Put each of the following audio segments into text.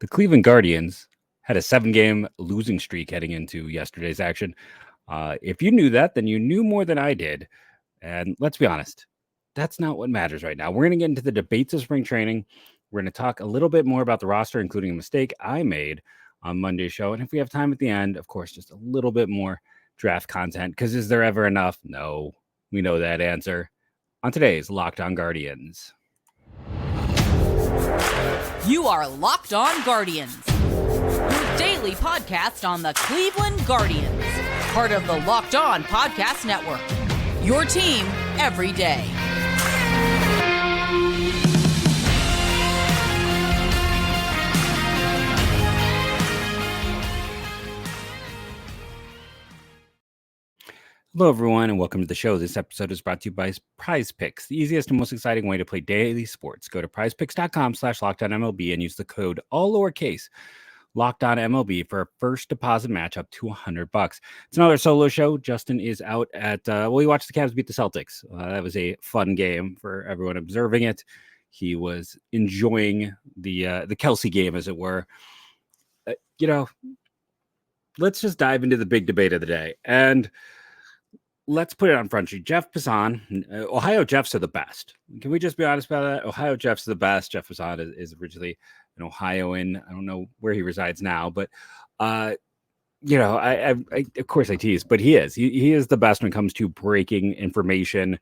The Cleveland Guardians had a 7-game losing streak heading into yesterday's action. If you knew that, then you knew more than I did. And let's be honest, that's not what matters right now. We're going to get into the debates of spring training. We're going to talk a little bit more about the roster, including a mistake I made on Monday's show. And if we have time at the end, of course, just a little bit more draft content. Because is there ever enough? No, we know that answer. On today's Locked On Guardians. You are Locked On Guardians, your daily podcast on the Cleveland Guardians, part of the Locked On Podcast Network, your team every day. Hello, everyone, and welcome to the show. This episode is brought to you by PrizePicks, the easiest and most exciting way to play daily sports. Go to prizepicks.com/LockedOnMLB and use the code all lowercase LockedOnMLB for a first deposit match up to $100. It's another solo show. Justin is out at he watched the Cavs beat the Celtics. That was a fun game for everyone observing it. He was enjoying the Kelsey game, as it were. Let's just dive into the big debate of the day. And let's put it on Front Street. Jeff Passan, Ohio Jeffs are the best. Can we just be honest about that? Ohio Jeffs are the best. Jeff Passan is originally an Ohioan. I don't know where he resides now, but I of course I tease, but he is. He is the best when it comes to breaking information.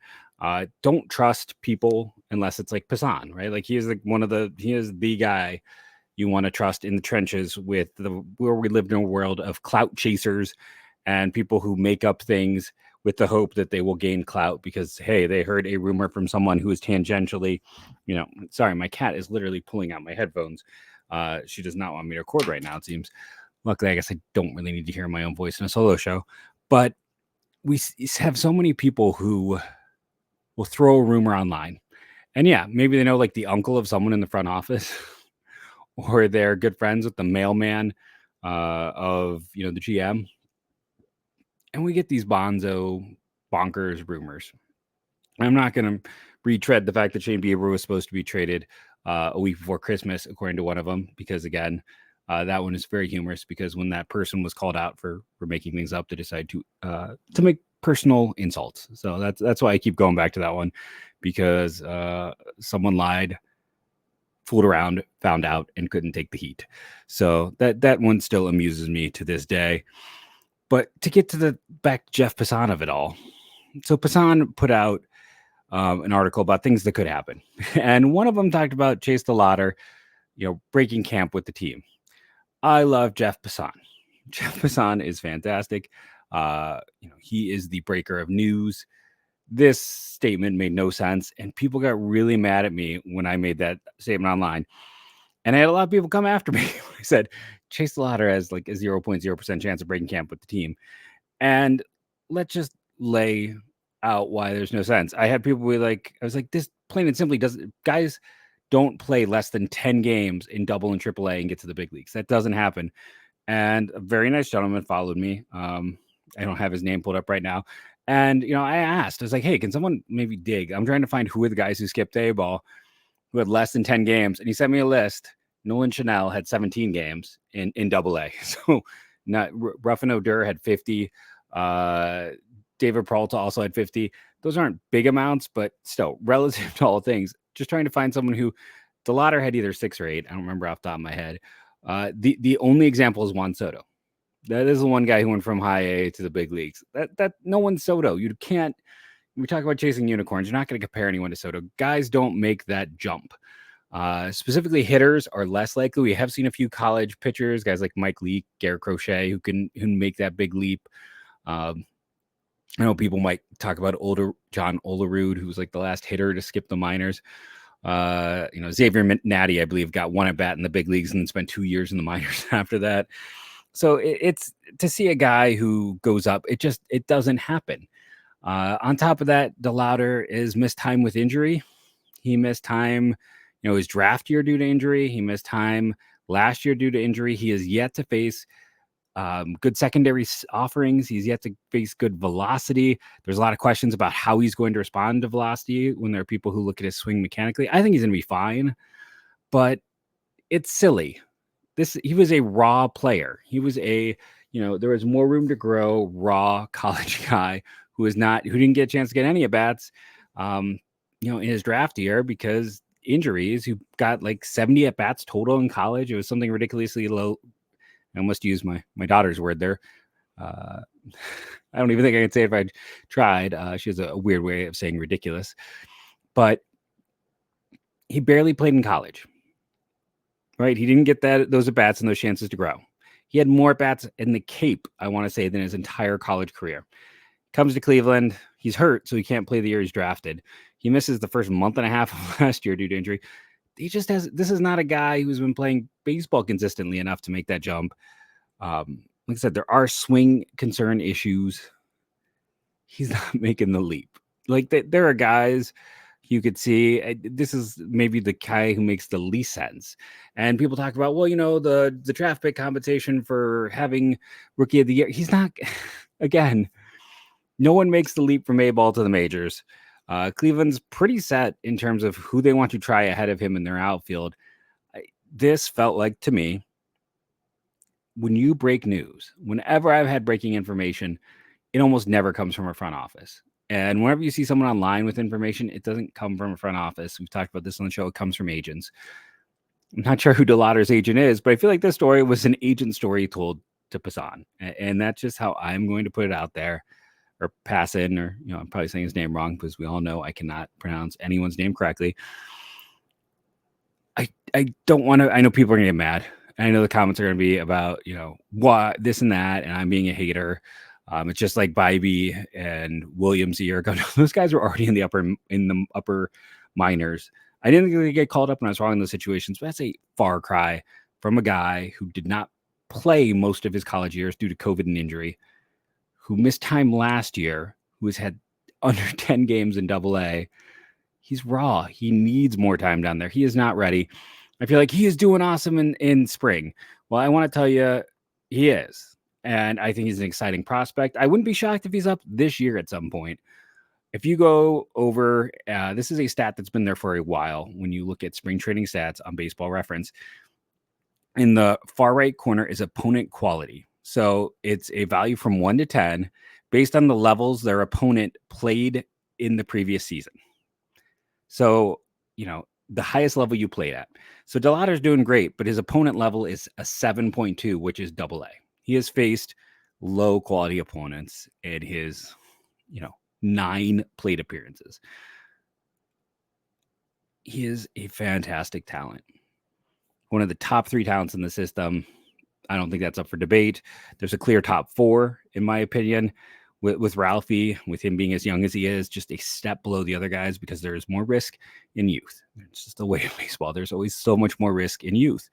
Don't trust people unless it's like Passan, right? Like he is the guy you want to trust in the trenches where we live in a world of clout chasers and people who make up things with the hope that they will gain clout because, hey, they heard a rumor from someone who is tangentially, sorry, my cat is literally pulling out my headphones. She does not want me to record right now, it seems. Luckily, I guess I don't really need to hear my own voice in a solo show. But we have so many people who will throw a rumor online. And yeah, maybe they know like the uncle of someone in the front office or they're good friends with the mailman of, the GM. And we get these bonkers rumors. I'm not going to retread the fact that Shane Bieber was supposed to be traded a week before Christmas, according to one of them, because again, that one is very humorous because when that person was called out for making things up, they decided to make personal insults. So that's why I keep going back to that one, because someone lied, fooled around, found out, and couldn't take the heat. So that one still amuses me to this day. But to get to the back Jeff Passan of it all. So Passan put out an article about things that could happen. And one of them talked about Chase DeLauter, breaking camp with the team. I love Jeff Passan. Jeff Passan is fantastic. He is the breaker of news. This statement made no sense. And people got really mad at me when I made that statement online. And I had a lot of people come after me. I said, Chase DeLauter has like a 0.0% chance of breaking camp with the team. And let's just lay out why there's no sense. I had people be like, I was like, this plain and simply doesn't, guys don't play less than 10 games in double and triple A and get to the big leagues. That doesn't happen. And a very nice gentleman followed me. I don't have his name pulled up right now. And, I asked, I was like, hey, can someone maybe dig? I'm trying to find who are the guys who skipped A-ball who had less than 10 games. And he sent me a list. Nolan Chanel had 17 games in Double A. So Ruffin Odor had 50. David Peralta also had 50. Those aren't big amounts, but still relative to all things. Just trying to find someone who DeLauter had either 6 or 8. I don't remember off the top of my head. The only example is Juan Soto. That is the one guy who went from high A to the big leagues. That no one's Soto. You can't. We talk about chasing unicorns. You're not going to compare anyone to Soto. Guys don't make that jump. Specifically, hitters are less likely. We have seen a few college pitchers, guys like Mike Leake, Garrett Crochet, who can make that big leap. I know people might talk about John Olerud, who was like the last hitter to skip the minors. Xavier Natty, I believe, got one at bat in the big leagues and then spent 2 years in the minors after that. So it's to see a guy who goes up. It doesn't happen. On top of that, DeLauter is missed time with injury. He missed time, his draft year due to injury. He missed time last year due to injury. He has yet to face good secondary offerings. He's yet to face good velocity. There's a lot of questions about how he's going to respond to velocity when there are people who look at his swing mechanically. I think he's going to be fine, but it's silly. he was a raw player. He was there was more room to grow, raw college guy who didn't get a chance to get any at bats, in his draft year because injuries, who got like 70 at bats total in college. It was something ridiculously low. I almost used my daughter's word there. I don't even think I could say it if I tried. She has a weird way of saying ridiculous, but he barely played in college, right? He didn't get those at bats and those chances to grow. He had more at bats in the Cape, I want to say, than his entire college career. Comes to Cleveland. He's hurt, so he can't play the year he's drafted. He misses the first month and a half of last year due to injury. This is not a guy who's been playing baseball consistently enough to make that jump. Like I said, there are swing concern issues. He's not making the leap. Like there are guys you could see. This is maybe the guy who makes the least sense. And people talk about, the draft pick compensation for having rookie of the year. He's not, again, no one makes the leap from A-ball to the majors. Cleveland's pretty set in terms of who they want to try ahead of him in their outfield. This felt like, to me, when you break news, whenever I've had breaking information, it almost never comes from a front office. And whenever you see someone online with information, it doesn't come from a front office. We've talked about this on the show. It comes from agents. I'm not sure who DeLauter's agent is, but I feel like this story was an agent story told to Passan. And that's just how I'm going to put it out there, or pass in, or, I'm probably saying his name wrong because we all know I cannot pronounce anyone's name correctly. I don't want to, I know people are going to get mad. I know the comments are going to be about, what, this and that, and I'm being a hater. It's just like Bybee and Williams a year ago. Those guys were already in the upper minors. I didn't think they get called up when I was wrong in those situations, but that's a far cry from a guy who did not play most of his college years due to COVID and injury, who missed time last year, who has had under 10 games in AA. He's raw. He needs more time down there. He is not ready. I feel like he is doing awesome in spring. Well, I want to tell you, he is. And I think he's an exciting prospect. I wouldn't be shocked if he's up this year at some point. If you go over, this is a stat that's been there for a while. When you look at spring training stats on Baseball Reference, in the far right corner is opponent quality. So it's a value from 1 to 10 based on the levels their opponent played in the previous season. So, the highest level you played at. So DeLauter's doing great, but his opponent level is a 7.2, which is AA. He has faced low quality opponents in his, 9 plate appearances. He is a fantastic talent. One of the top 3 talents in the system. I don't think that's up for debate. There's a clear top 4, in my opinion, with Ralphie, with him being as young as he is, just a step below the other guys because there is more risk in youth. It's just the way of baseball. There's always so much more risk in youth.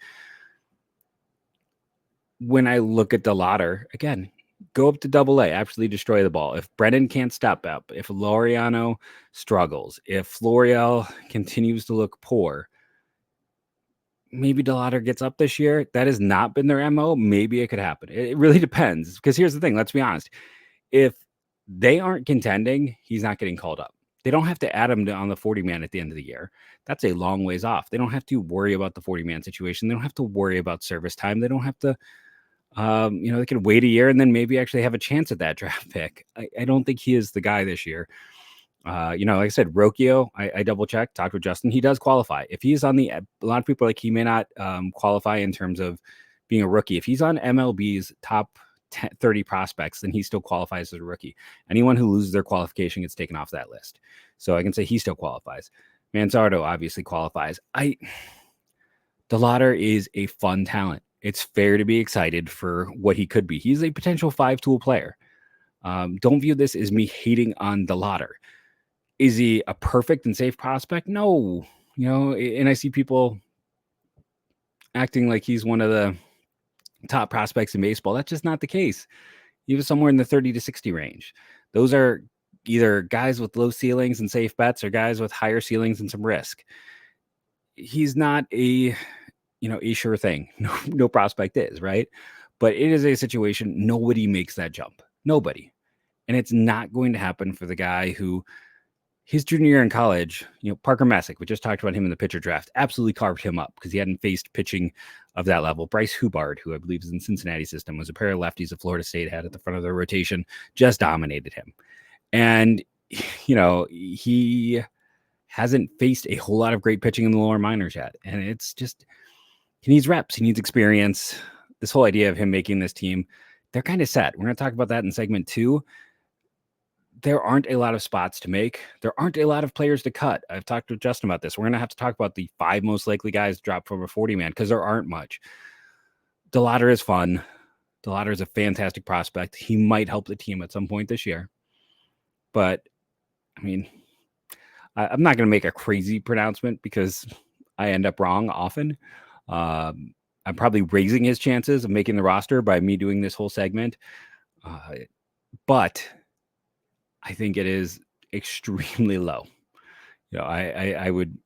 When I look at DeLauter, again, go up to AA, absolutely destroy the ball. If Brennan can't step up, if Laureano struggles, if Florial continues to look poor, maybe DeLauter gets up this year. That has not been their MO. Maybe it could happen. It really depends. Because here's the thing. Let's be honest. If they aren't contending, he's not getting called up. They don't have to add him on the 40-man at the end of the year. That's a long ways off. They don't have to worry about the 40-man situation. They don't have to worry about service time. They don't have to, they can wait a year and then maybe actually have a chance at that draft pick. I don't think he is the guy this year. Like I said, Rocchio, I double checked, talked with Justin. He does qualify. If he's on a lot of people are like, he may not qualify in terms of being a rookie. If he's on MLB's top 30 prospects, then he still qualifies as a rookie. Anyone who loses their qualification gets taken off that list. So I can say he still qualifies. Manzardo obviously qualifies. DeLauter is a fun talent. It's fair to be excited for what he could be. He's a potential 5-tool player. Don't view this as me hating on DeLauter. Is he a perfect and safe prospect? No. And I see people acting like he's one of the top prospects in baseball. That's just not the case. He was somewhere in the 30 to 60 range. Those are either guys with low ceilings and safe bets or guys with higher ceilings and some risk. He's not a sure thing. No prospect is, right? But it is a situation, nobody makes that jump. Nobody. And it's not going to happen for the guy who his junior year in college, Parker Messick, we just talked about him in the pitcher draft, absolutely carved him up because he hadn't faced pitching of that level. Bryce Hubbard, who I believe is in Cincinnati system, was a pair of lefties that Florida State had at the front of their rotation, just dominated him. And, he hasn't faced a whole lot of great pitching in the lower minors yet. And it's just, he needs reps. He needs experience. This whole idea of him making this team, they're kind of set. We're going to talk about that in segment 2. There aren't a lot of spots to make. There aren't a lot of players to cut. I've talked with Justin about this. We're going to have to talk about the 5 most likely guys to drop from a 40-man because there aren't much. DeLauter is fun. DeLauter is a fantastic prospect. He might help the team at some point this year. But, I'm not going to make a crazy pronouncement because I end up wrong often. I'm probably raising his chances of making the roster by me doing this whole segment. But I think it is extremely low. I would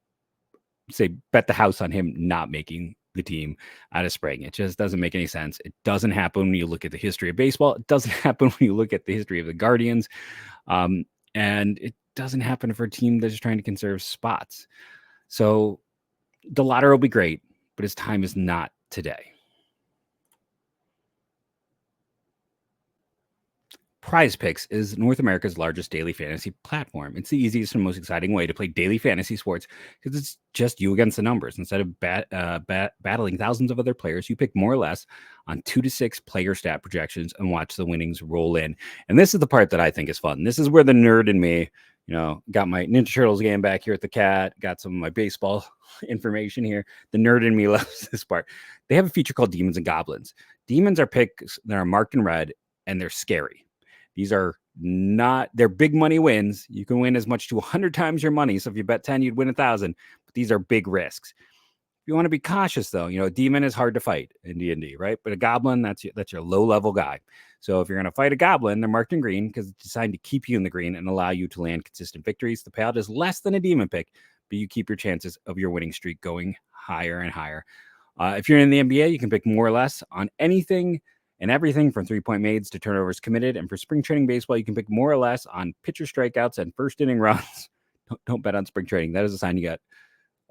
say bet the house on him not making the team out of spring. It just doesn't make any sense. It doesn't happen when you look at the history of baseball. It doesn't happen when you look at the history of the Guardians. And it doesn't happen for a team that's just trying to conserve spots. So DeLauter will be great, but his time is not today. PrizePicks is North America's largest daily fantasy platform. It's the easiest and most exciting way to play daily fantasy sports because it's just you against the numbers. Instead of battling thousands of other players, you pick more or less on 2 to 6 player stat projections and watch the winnings roll in. And this is the part that I think is fun. This is where the nerd in me, got my Ninja Turtles game back here at the Cat, got some of my baseball information here. The nerd in me loves this part. They have a feature called Demons and Goblins. Demons are picks that are marked in red and they're scary. These are they're big money wins. You can win as much to 100 times your money. So if you bet 10, you'd win 1,000. But these are big risks. If you want to be cautious, though, a demon is hard to fight in D&D, right? But a goblin, that's your low-level guy. So if you're going to fight a goblin, they're marked in green because it's designed to keep you in the green and allow you to land consistent victories. The payout is less than a demon pick, but you keep your chances of your winning streak going higher and higher. If you're in the NBA, you can pick more or less on anything and everything from 3-point mades to turnovers committed. And for spring training baseball, you can pick more or less on pitcher strikeouts and first inning runs. Don't bet on spring training. That is a sign you got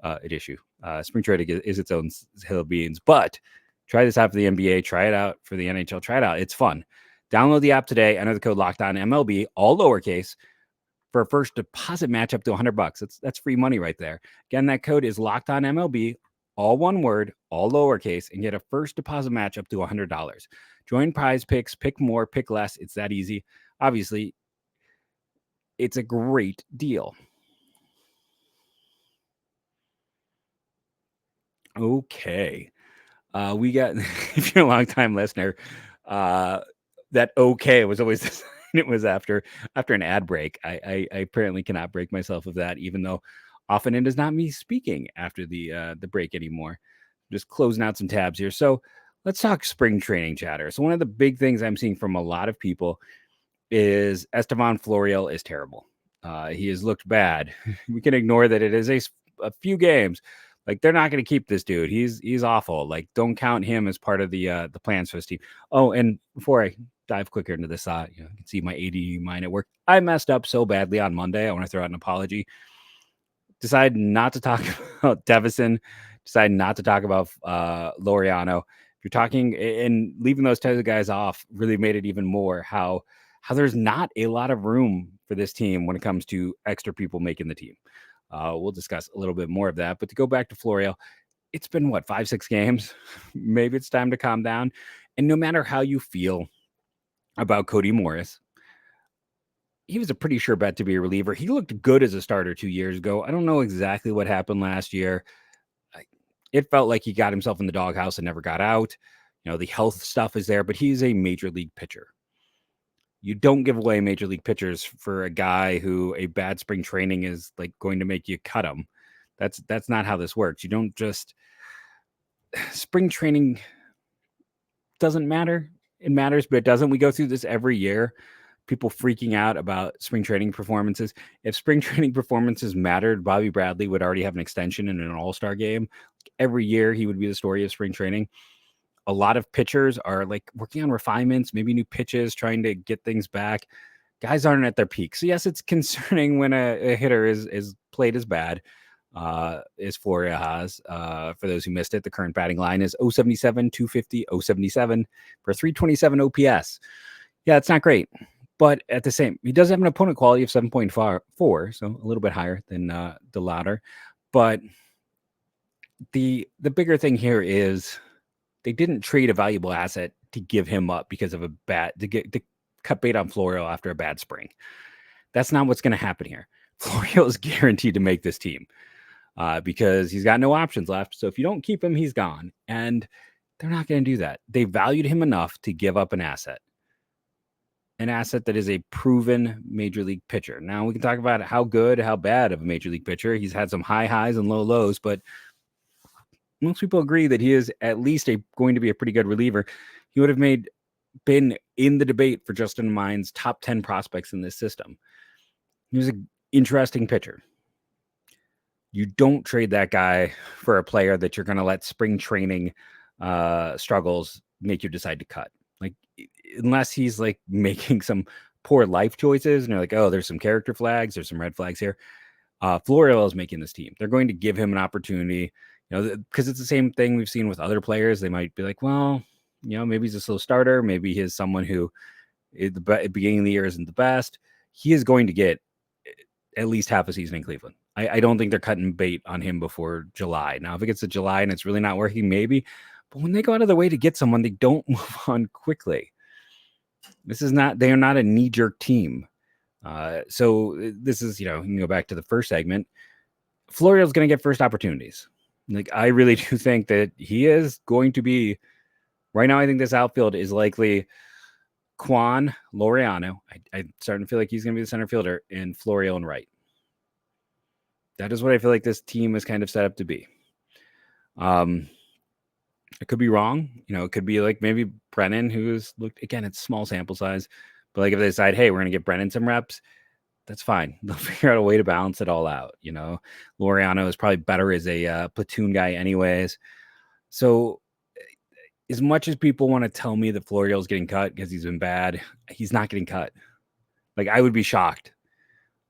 an issue. Spring training is its own hill of beans. But try this out for the NBA. Try it out for the NHL. Try it out. It's fun. Download the app today. Enter the code LOCKEDONMLB, all lowercase, for a first deposit match up to $100. That's free money right there. Again, that code is LOCKEDONMLB, all one word, all lowercase, and get a first deposit match up to $100. Join PrizePicks, pick more, pick less. It's that easy. Obviously, it's a great deal. Okay. We got, if you're a long-time listener, that okay was always the sign it was after an ad break. I apparently cannot break myself of that, even though often it is not me speaking after the break anymore. Just closing out some tabs here. So let's talk spring training chatter. So one of the big things I'm seeing from a lot of people is Estevan Florial is terrible. He has looked bad. We can ignore that it is a few games. Like, they're not going to keep this dude. He's awful. Like, don't count him as part of the plans for this team. Oh, and before I dive quicker into this, you can see my AD mind at work. I messed up so badly on Monday. I want to throw out an apology. Decide not to talk about Devison. Decide not to talk about Laureano. If you're talking and leaving those types of guys off really made it even more how there's not a lot of room for this team when it comes to extra people making the team. We'll discuss a little bit more of that. But to go back to Florial, it's been, 5-6 games? Maybe it's time to calm down. And no matter how you feel about Cody Morris, he was a pretty sure bet to be a reliever. He looked good as a starter 2 years ago. I don't know exactly what happened last year. It felt like he got himself in the doghouse and never got out. The health stuff is there, but he's a major league pitcher. You don't give away major league pitchers for a guy who a bad spring training is like going to make you cut him. That's not how this works. You don't just spring training doesn't matter. It matters, but it doesn't. We go through this every year. People freaking out about spring training performances. If spring training performances mattered, Bobby Bradley would already have an extension in an all-star game. Every year he would be the story of spring training. A lot of pitchers are like working on refinements, maybe new pitches, trying to get things back. guys aren't at their peak. So yes, it's concerning when a hitter is played as bad as Florial has. For those who missed it, the current batting line is 077, 250, 077 for 327 OPS. Yeah, it's not great. But at the same, he does have an opponent quality of 7.4, so a little bit higher than DeLauter. But the bigger thing here is they didn't trade a valuable asset to give him up because of to cut bait on Florial after a bad spring. That's not what's going to happen here. Florial is guaranteed to make this team because he's got no options left. So if you don't keep him, he's gone. And they're not going to do that. They valued him enough to give up an asset that is a proven major league pitcher. Now we can talk about how good, how bad of a major league pitcher. He's had some high highs and low lows, but most people agree that he is at least going to be a pretty good reliever. He would have been in the debate for Justin Mine's top 10 prospects in this system. He was an interesting pitcher. You don't trade that guy for a player that you're going to let spring training struggles make you decide to cut. Like, unless he's like making some poor life choices and you're like, oh, there's some character flags, there's some red flags here. Florial is making this team. They're going to give him an opportunity, because it's the same thing we've seen with other players. They might be like, well, maybe he's a slow starter. Maybe he's someone who at the beginning of the year isn't the best. He is going to get at least half a season in Cleveland. I don't think they're cutting bait on him before July. Now, if it gets to July and it's really not working, maybe. But when they go out of their way to get someone, they don't move on quickly. They are not a knee-jerk team. So this is, you can go back to the first segment. Florial's going to get first opportunities. Like, I really do think that he is going to be, right now, I think this outfield is likely Quan, Laureano. I'm starting to feel like he's going to be the center fielder, and Florial and right. That is what I feel like this team is kind of set up to be. I could be wrong. It could be like maybe Brennan, who's looked, again, it's small sample size, but like if they decide, hey, we're going to get Brennan some reps, that's fine. They'll figure out a way to balance it all out. Laureano is probably better as a platoon guy anyways. So as much as people want to tell me that Florial's getting cut because he's been bad, he's not getting cut. Like, I would be shocked.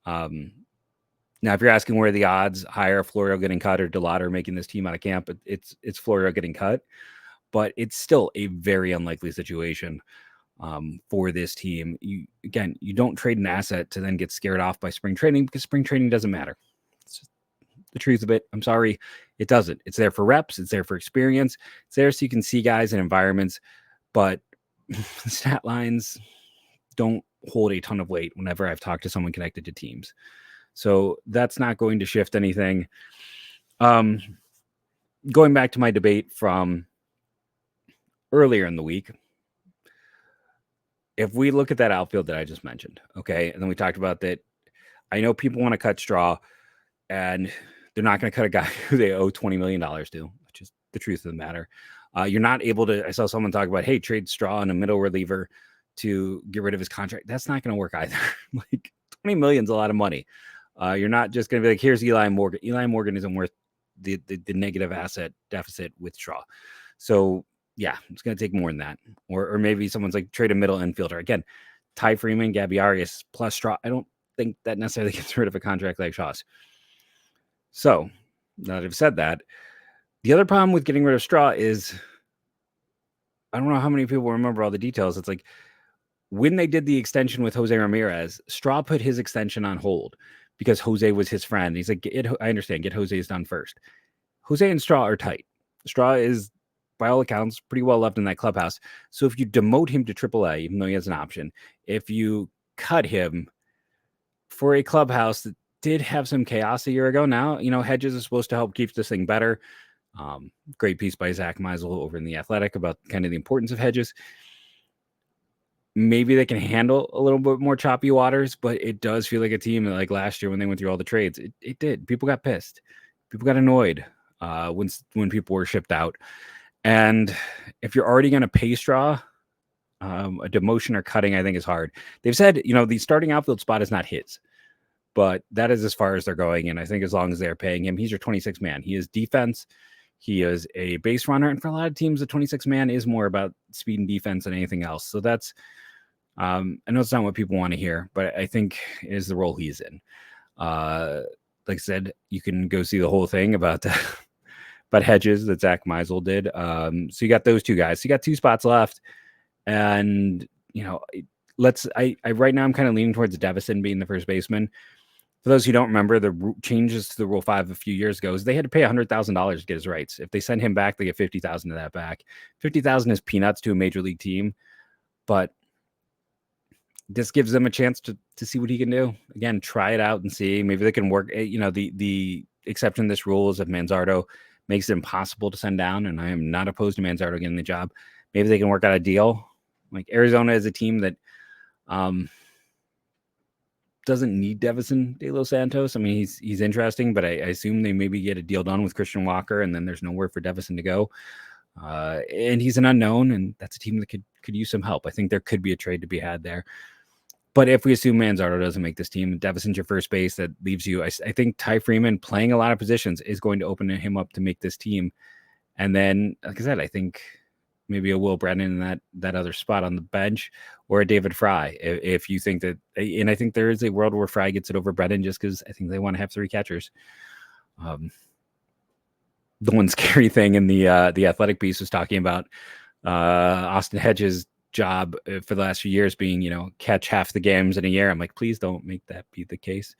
Now, if you're asking where the odds higher, Florial getting cut or DeLauter making this team out of camp, it's Florial getting cut, but it's still a very unlikely situation for this team. You don't trade an asset to then get scared off by spring training, because spring training doesn't matter. It's just the truth of it. I'm sorry, it doesn't. It's there for reps. It's there for experience. It's there so you can see guys in environments, but stat lines don't hold a ton of weight whenever I've talked to someone connected to teams. So that's not going to shift anything. Going back to my debate from earlier in the week, if we look at that outfield that I just mentioned, okay, and then we talked about that, I know people want to cut Straw, and they're not going to cut a guy who they owe $20 million to, which is the truth of the matter. You're not able to, I saw someone talk about, hey, trade Straw in a middle reliever to get rid of his contract. That's not going to work either. Like, $20 million is a lot of money. You're not just going to be like, here's Eli Morgan. Eli Morgan isn't worth the negative asset deficit with Straw. So, yeah, it's going to take more than that. Or maybe someone's like, trade a middle infielder. Again, Ty Freeman, Gabby Arias plus Straw. I don't think that necessarily gets rid of a contract like Shaw's. So, now that I've said that, the other problem with getting rid of Straw is, I don't know how many people remember all the details. It's like, when they did the extension with Jose Ramirez, Straw put his extension on hold because Jose was his friend. He's like, I understand, get Jose's done first. Jose and Straw are tight. Straw is, by all accounts, pretty well loved in that clubhouse. So if you demote him to AAA, even though he has an option, if you cut him for a clubhouse that did have some chaos a year ago, now, Hedges is supposed to help keep this thing better. Great piece by Zach Meisel over in The Athletic about kind of the importance of Hedges. Maybe they can handle a little bit more choppy waters, but it does feel like a team that, like last year when they went through all the trades, it did. People got pissed. People got annoyed when people were shipped out. And if you're already going to pay Straw, a demotion or cutting, I think, is hard. They've said, the starting outfield spot is not his, but that is as far as they're going. And I think as long as they're paying him, he's your 26 man. He is defense. He is a base runner. And for a lot of teams, the 26 man is more about speed and defense than anything else. So that's I know it's not what people want to hear, but I think it is the role he's in. Like I said, you can go see the whole thing about about Hedges that Zach Meisel did. So you got those two guys. So you got 2 spots left, and I right now I'm kind of leaning towards Devison being the first baseman. For those who don't remember, the changes to the Rule 5 a few years ago is they had to pay $100,000 to get his rights. If they send him back, they get $50,000 of that back. $50,000 is peanuts to a major league team, but this gives them a chance to see what he can do. Again, try it out and see. Maybe they can work. The exception to this rule is if Manzardo makes it impossible to send down, and I am not opposed to Manzardo getting the job. Maybe they can work out a deal. Like Arizona is a team that doesn't need Devison De Los Santos. I mean, he's interesting, but I assume they maybe get a deal done with Christian Walker, and then there's nowhere for Devison to go. And he's an unknown, and that's a team that could use some help. I think there could be a trade to be had there. But if we assume Manzardo doesn't make this team, Devison's your first base, that leaves you. I think Ty Freeman playing a lot of positions is going to open him up to make this team. And then, like I said, I think maybe a Will Brennan in that other spot on the bench, or a David Fry, if you think that. And I think there is a world where Fry gets it over Brennan just because I think they want to have 3 catchers. The one scary thing in the Athletic piece was talking about Austin Hedges' job for the last few years being, catch half the games in a year. I'm like, please don't make that be the case.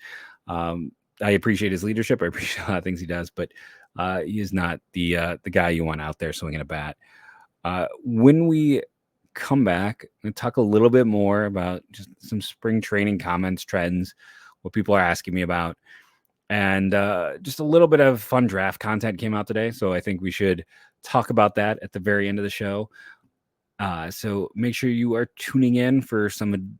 I appreciate his leadership. I appreciate a lot of things he does, but he is not the guy you want out there swinging a bat. When we come back and talk a little bit more about just some spring training comments, trends, what people are asking me about, and just a little bit of fun draft content came out today. So I think we should talk about that at the very end of the show. So make sure you are tuning in for some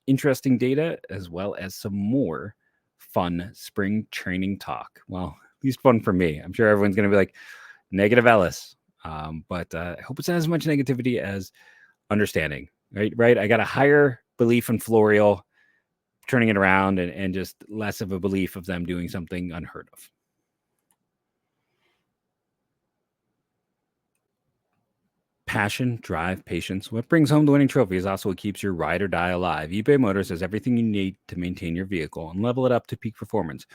interesting data as well as some more fun spring training talk. Well, at least fun for me. I'm sure everyone's going to be like, negative Ellis. But I hope it's not as much negativity as understanding, right? I got a higher belief in Florial turning it around and just less of a belief of them doing something unheard of. Passion, drive, patience. What brings home the winning trophy is also what keeps your ride or die alive. eBay Motors has everything you need to maintain your vehicle and level it up to peak performance.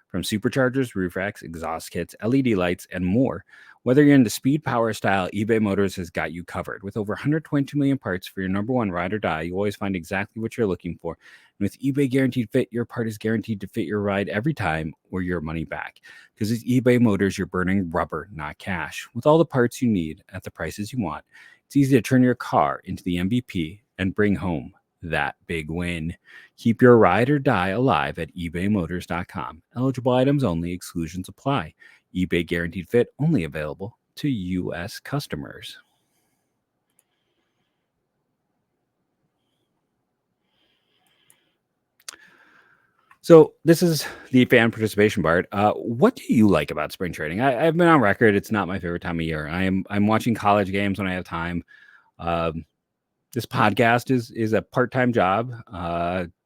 From superchargers, roof racks, exhaust kits, LED lights, and more. Whether you're into speed, power, style, eBay Motors has got you covered. With over 122 million parts for your number one ride or die, you always find exactly what you're looking for. And with eBay Guaranteed Fit, your part is guaranteed to fit your ride every time or your money back. Because with eBay Motors, you're burning rubber, not cash. With all the parts you need at the prices you want, it's easy to turn your car into the MVP and bring home that big win. Keep your ride or die alive at ebaymotors.com. Eligible items only, exclusions apply. eBay Guaranteed Fit only available to U.S. customers. So this is the fan participation part. What do you like about spring training? I've been on record. It's not my favorite time of year. I'm watching college games when I have time. This podcast is a part-time job.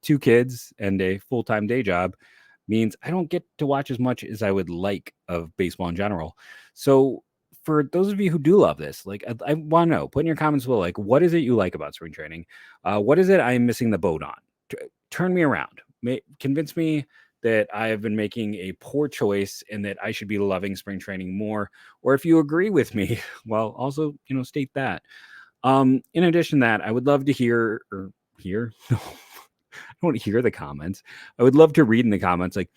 2 kids and a full-time day job means I don't get to watch as much as I would like of baseball in general. So for those of you who do love this, like I want to know, put in your comments below, like, what is it you like about spring training? What is it I'm missing the boat on? Turn me around. Convince me that I have been making a poor choice and that I should be loving spring training more. Or if you agree with me, well, also, state that. In addition to that, I would love to hear. No, I don't want to hear the comments. I would love to read in the comments, like,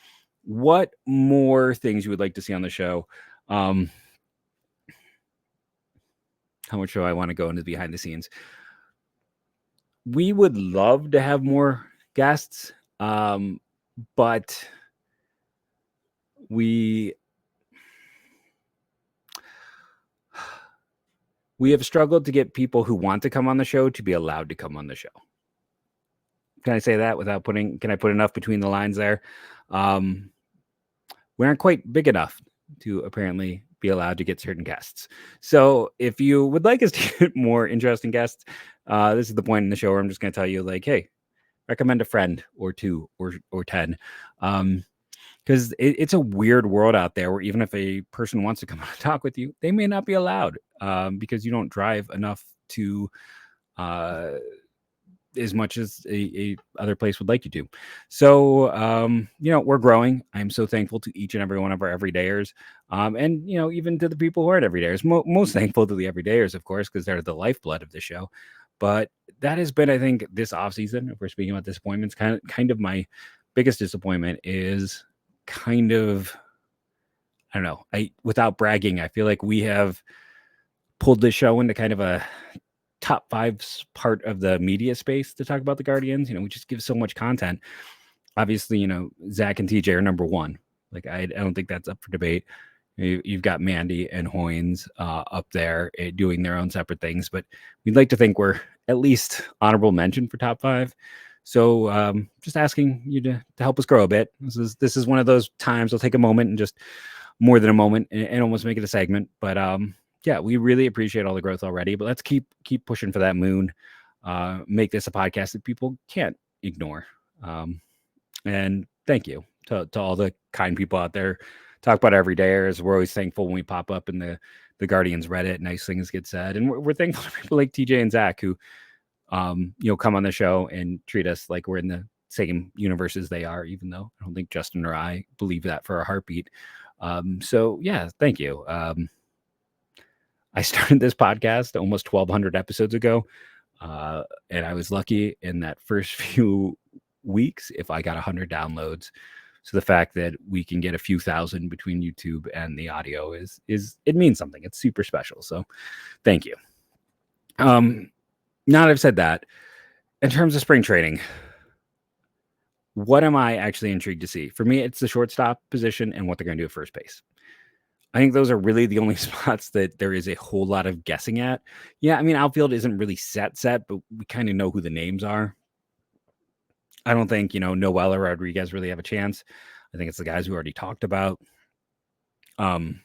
what more things you would like to see on the show. How much do I want to go into the behind the scenes? We would love to have more guests, but we have struggled to get people who want to come on the show to be allowed to come on the show. Can I say that without can I put enough between the lines there? We aren't quite big enough to apparently be allowed to get certain guests. So if you would like us to get more interesting guests, this is the point in the show where I'm just going to tell you, like, hey, recommend a friend or 2 or 10. Because it's a weird world out there where even if a person wants to come on and talk with you, they may not be allowed because you don't drive enough to as much as a other place would like you to. So, we're growing. I'm so thankful to each and every one of our everydayers. And, even to the people who aren't everydayers, most thankful to the everydayers, of course, because they're the lifeblood of the show. But that has been, I think, this offseason, if we're speaking about disappointments, kind of my biggest disappointment is kind of, I don't know, without bragging, I feel like we have pulled this show into kind of a top 5 part of the media space to talk about the Guardians. We just give so much content. Obviously, Zach and TJ are number 1. Like, I don't think that's up for debate. You've got Mandy and Hoynes up there doing their own separate things, but we'd like to think we're at least honorable mention for top 5. So just asking you to help us grow a bit. This is one of those times I'll take a moment and just more than a moment and almost make it a segment. But yeah, we really appreciate all the growth already, but let's keep pushing for that moon. Make this a podcast that people can't ignore. And thank you to all the kind people out there. Talk about everydayers. We're always thankful when we pop up in the Guardians Reddit. Nice things get said, and we're thankful to people like TJ and Zach who, come on the show and treat us like we're in the same universe as they are. Even though I don't think Justin or I believe that for a heartbeat. So yeah, thank you. I started this podcast almost 1,200 episodes ago, and I was lucky in that first few weeks if I got 100 downloads. So the fact that we can get a few thousand between YouTube and the audio is it means something. It's super special. So thank you. Now that I've said that, in terms of spring training, what am I actually intrigued to see? For me, it's the shortstop position and what they're going to do at first base. I think those are really the only spots that there is a whole lot of guessing at. Yeah, I mean, outfield isn't really set, but we kind of know who the names are. I don't think, Noel or Rodriguez really have a chance. I think it's the guys we already talked about. Would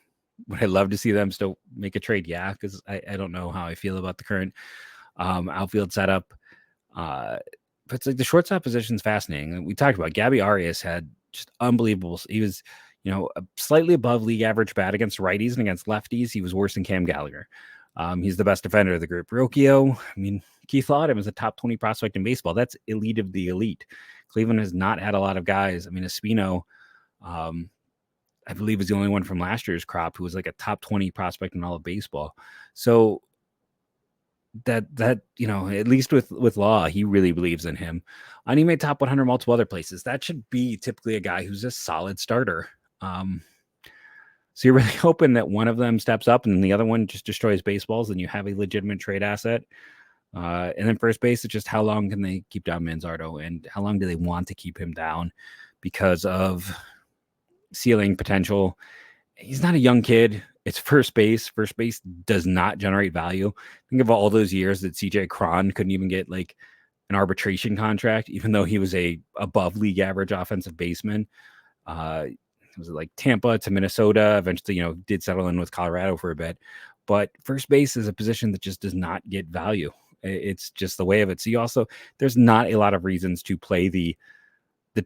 I love to see them still make a trade? Yeah, because I don't know how I feel about the current outfield setup. But it's like the shortstop position is fascinating. We talked about Gabby Arias had just unbelievable. He was, a slightly above league average bat against righties and against lefties. He was worse than Cam Gallagher. He's the best defender of the group. Rocchio, I mean, Keith Laudem is a top 20 prospect in baseball. That's elite of the elite. Cleveland has not had a lot of guys. I mean, Espino, I believe, is the only one from last year's crop who was like a top 20 prospect in all of baseball. So that at least with Law, he really believes in him. And he made top 100 multiple other places. That should be typically a guy who's a solid starter. So you're really hoping that one of them steps up and the other one just destroys baseballs, and you have a legitimate trade asset. And then first base, it's just how long can they keep down Manzardo, and how long do they want to keep him down because of ceiling potential. He's not a young kid. It's first base. First base does not generate value. Think of all those years that CJ Cron couldn't even get like an arbitration contract, even though he was a above league average offensive baseman. Was it like Tampa to Minnesota? Eventually, did settle in with Colorado for a bit. But first base is a position that just does not get value. It's just the way of it. So there's not a lot of reasons to play the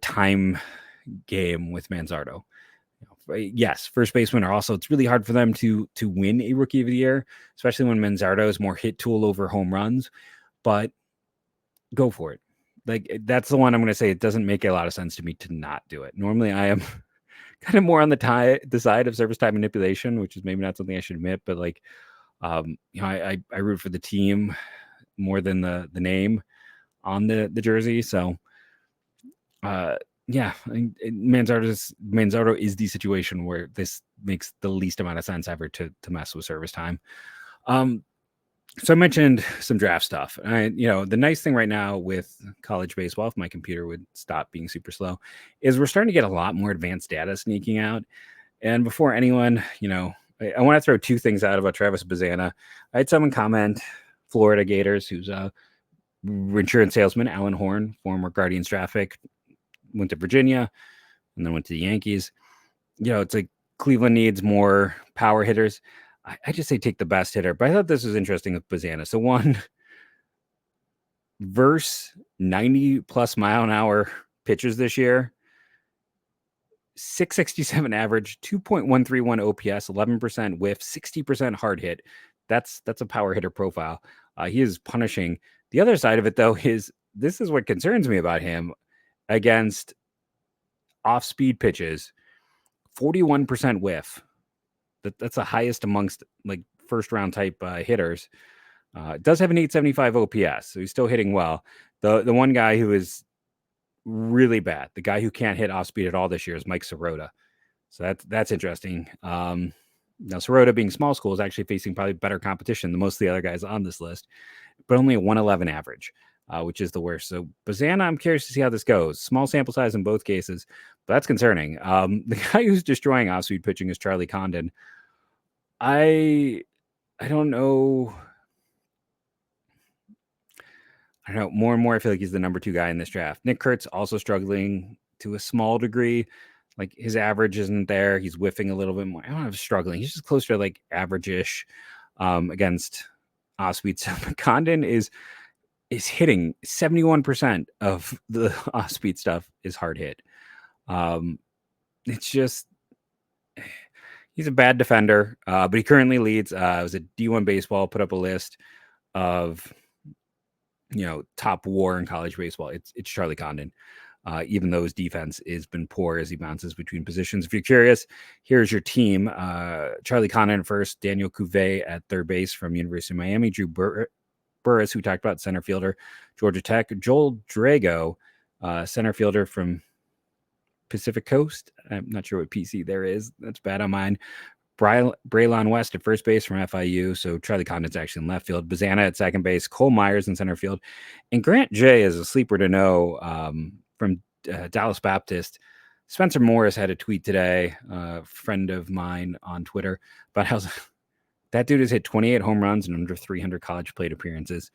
time game with Manzardo. Yes, first basemen are also, it's really hard for them to win a rookie of the year, especially when Manzardo is more hit tool over home runs, but go for it. Like, that's the one I'm going to say, it doesn't make a lot of sense to me to not do it. Normally I am kind of more on the side of service time manipulation, which is maybe not something I should admit, but like, I root for the team more than the name on the jersey. So, yeah, Manzardo is the situation where this makes the least amount of sense ever to mess with service time. So I mentioned some draft stuff. The nice thing right now with college baseball, if my computer would stop being super slow, is we're starting to get a lot more advanced data sneaking out. And before anyone, I want to throw two things out about Travis Bazana. I had someone comment, Florida Gators, who's a insurance salesman, Alan Horn, former Guardians traffic, went to Virginia and then went to the Yankees. It's like Cleveland needs more power hitters. I just say take the best hitter, but I thought this was interesting with Bazana. So one, verse 90 plus mile an hour pitchers this year, 667 average, 2.131 OPS, 11% whiff, 60% hard hit. That's a power hitter profile. He is punishing. The other side of it, though, is this is what concerns me about him against off-speed pitches. 41% whiff. That's the highest amongst like first-round type hitters. Does have an 875 OPS, so he's still hitting well. The one guy who is really bad, the guy who can't hit off-speed at all this year, is Mike Sirota. So that's interesting. Now, Sirota, being small school, is actually facing probably better competition than most of the other guys on this list, but only a 111 average, which is the worst. So Bazana, I'm curious to see how this goes. Small sample size in both cases, but that's concerning. The guy who's destroying off-speed pitching is Charlie Condon. I don't know. I don't know. More and more, I feel like he's the number 2 guy in this draft. Nick Kurtz also struggling to a small degree. Like his average isn't there. He's whiffing a little bit more. I don't know if struggling. He's just closer to like average-ish against off-speed. So Condon is hitting 71% of the off-speed stuff is hard hit. It's just he's a bad defender, but he currently leads. It was a D1 baseball put up a list of top WAR in college baseball. It's Charlie Condon. Even though his defense has been poor as he bounces between positions. If you're curious, here's your team. Charlie Condon first, Daniel Cuvée at third base from University of Miami, Drew Burris, who we talked about, center fielder, Georgia Tech, Joel Drago, center fielder from Pacific Coast. I'm not sure what PC there is. That's bad on mine. Braylon West at first base from FIU. So Charlie Condon's actually in left field. Bazana at second base. Cole Myers in center field. And Grant J is a sleeper to know from Dallas Baptist. Spencer Morris had a tweet today, a friend of mine on Twitter, about how that dude has hit 28 home runs and under 300 college plate appearances.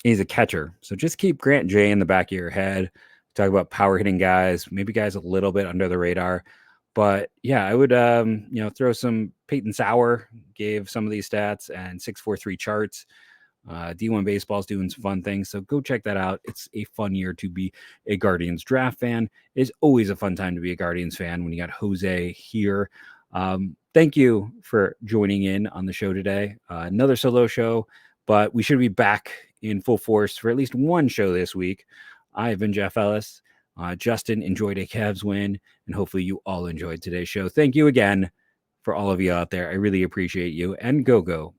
He's a catcher. So just keep Grant J in the back of your head. Talk about power hitting guys, maybe guys a little bit under the radar. But yeah, I would, throw some Peyton Sauer, gave some of these stats, and 643 charts. D1 Baseball's doing some fun things, so go check that out. It's a fun year to be a Guardians draft fan. It's always a fun time to be a Guardians fan when you got Jose here. Thank you for joining in on the show today. Another solo show, but we should be back in full force for at least one show this week. I've been Jeff Ellis. Justin enjoyed a Cavs win, and hopefully you all enjoyed today's show. Thank you again for all of you out there. I really appreciate you, and go Guardians.